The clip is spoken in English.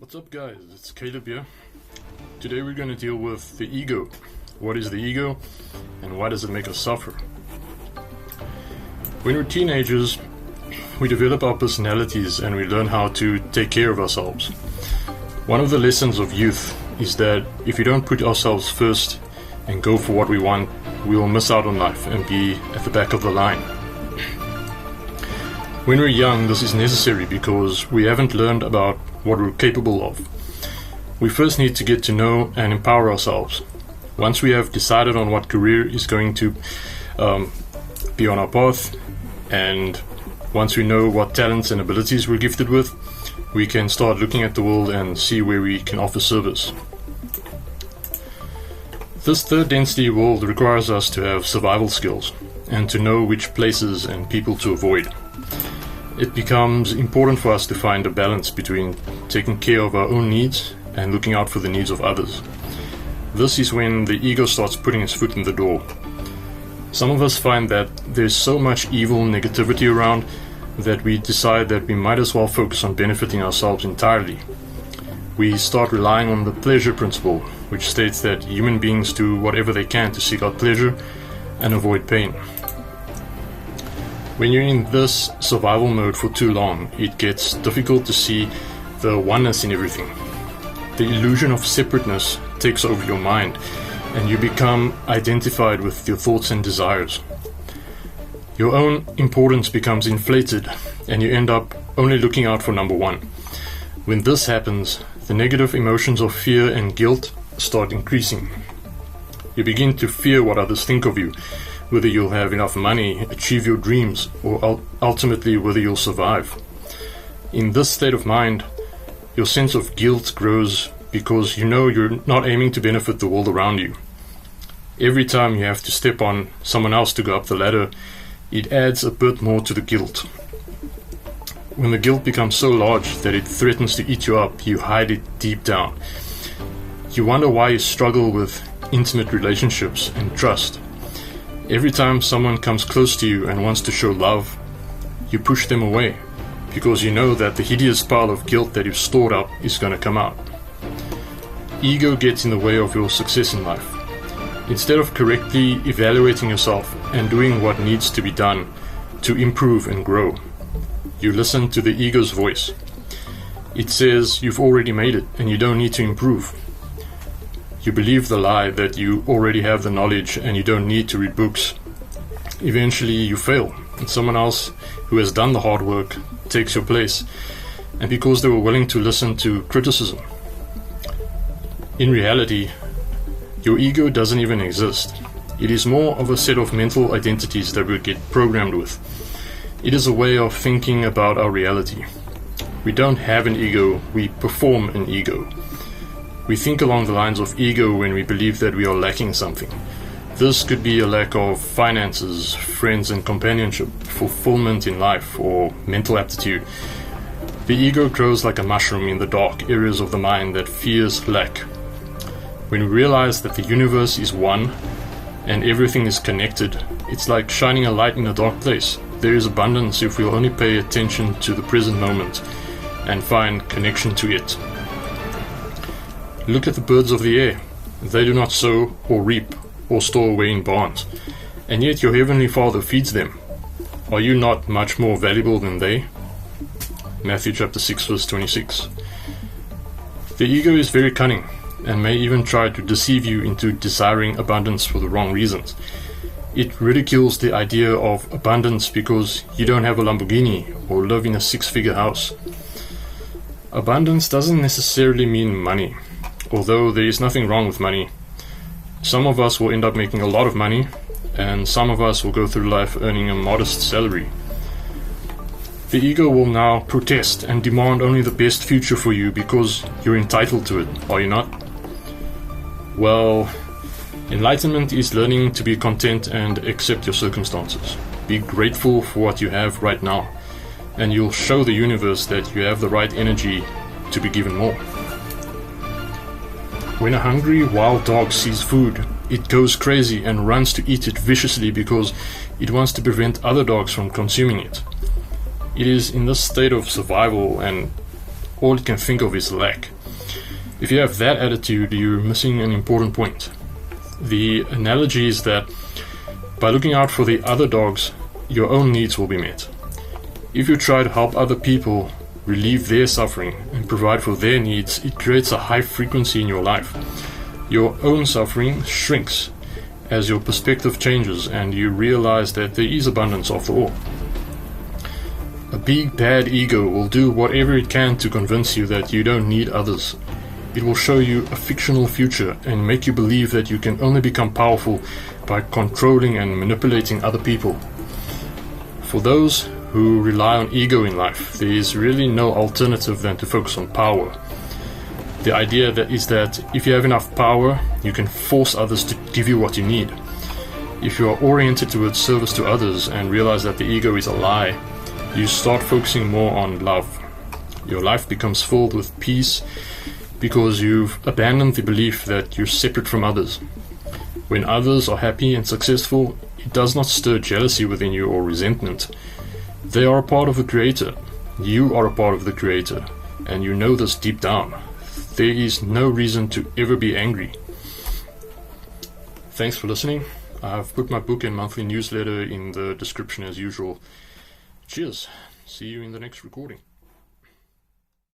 What's up guys, it's Caleb here. Today we're going to deal with the ego. What is the ego and why does it make us suffer? When we're teenagers, we develop our personalities and we learn how to take care of ourselves. One of the lessons of youth is that if we don't put ourselves first and go for what we want, we will miss out on life and be at the back of the line. When we're young, this is necessary because we haven't learned about what we're capable of. We first need to get to know and empower ourselves. Once we have decided on what career is going to be on our path, and once we know what talents and abilities we're gifted with, we can start looking at the world and see where we can offer service. This third density world requires us to have survival skills and to know which places and people to avoid. It becomes important for us to find a balance between taking care of our own needs and looking out for the needs of others. This is when the ego starts putting its foot in the door. Some of us find that there's so much evil negativity around that we decide that we might as well focus on benefiting ourselves entirely. We start relying on the pleasure principle, which states that human beings do whatever they can to seek out pleasure and avoid pain. When you're in this survival mode for too long, it gets difficult to see the oneness in everything. The illusion of separateness takes over your mind, and you become identified with your thoughts and desires. Your own importance becomes inflated, and you end up only looking out for number one. When this happens, the negative emotions of fear and guilt start increasing. You begin to fear what others think of you, whether you'll have enough money, achieve your dreams, or ultimately whether you'll survive. In this state of mind, your sense of guilt grows because you know you're not aiming to benefit the world around you. Every time you have to step on someone else to go up the ladder, it adds a bit more to the guilt. When the guilt becomes so large that it threatens to eat you up, you hide it deep down. You wonder why you struggle with intimate relationships and trust. Every time someone comes close to you and wants to show love, you push them away because you know that the hideous pile of guilt that you've stored up is going to come out. Ego gets in the way of your success in life. Instead of correctly evaluating yourself and doing what needs to be done to improve and grow, you listen to the ego's voice. It says you've already made it and you don't need to improve. You believe the lie that you already have the knowledge and you don't need to read books. Eventually you fail, and someone else who has done the hard work takes your place, and because they were willing to listen to criticism. In reality, your ego doesn't even exist. It is more of a set of mental identities that we get programmed with. It is a way of thinking about our reality. We don't have an ego, we perform an ego. We think along the lines of ego when we believe that we are lacking something. This could be a lack of finances, friends and companionship, fulfillment in life, or mental aptitude. The ego grows like a mushroom in the dark areas of the mind that fears lack. When we realize that the universe is one and everything is connected, it's like shining a light in a dark place. There is abundance if we'll only pay attention to the present moment and find connection to it. Look at the birds of the air. They do not sow or reap or store away in barns, and yet your heavenly Father feeds them. Are you not much more valuable than they? Matthew chapter 6 verse 26. The ego is very cunning and may even try to deceive you into desiring abundance for the wrong reasons. It ridicules the idea of abundance because you don't have a Lamborghini or live in a six-figure house. Abundance doesn't necessarily mean money. Although there is nothing wrong with money, some of us will end up making a lot of money, and some of us will go through life earning a modest salary. The ego will now protest and demand only the best future for you because you're entitled to it, are you not? Well, enlightenment is learning to be content and accept your circumstances. Be grateful for what you have right now, and you'll show the universe that you have the right energy to be given more. When a hungry wild dog sees food, it goes crazy and runs to eat it viciously because it wants to prevent other dogs from consuming it. It is in this state of survival and all it can think of is lack. If you have that attitude, you're missing an important point. The analogy is that by looking out for the other dogs, your own needs will be met. If you try to help other people relieve their suffering and provide for their needs, it creates a high frequency in your life. Your own suffering shrinks as your perspective changes and you realize that there is abundance after all. A big bad ego will do whatever it can to convince you that you don't need others. It will show you a fictional future and make you believe that you can only become powerful by controlling and manipulating other people. For those who rely on ego in life, there is really no alternative than to focus on power. The idea is that if you have enough power, you can force others to give you what you need. If you are oriented towards service to others and realize that the ego is a lie, you start focusing more on love. Your life becomes filled with peace because you've abandoned the belief that you're separate from others. When others are happy and successful, it does not stir jealousy within you or resentment. They are a part of the Creator. You are a part of the Creator, and you know this deep down. There is no reason to ever be angry. Thanks for listening. I've put my book and monthly newsletter in the description as usual. Cheers. See you in the next recording.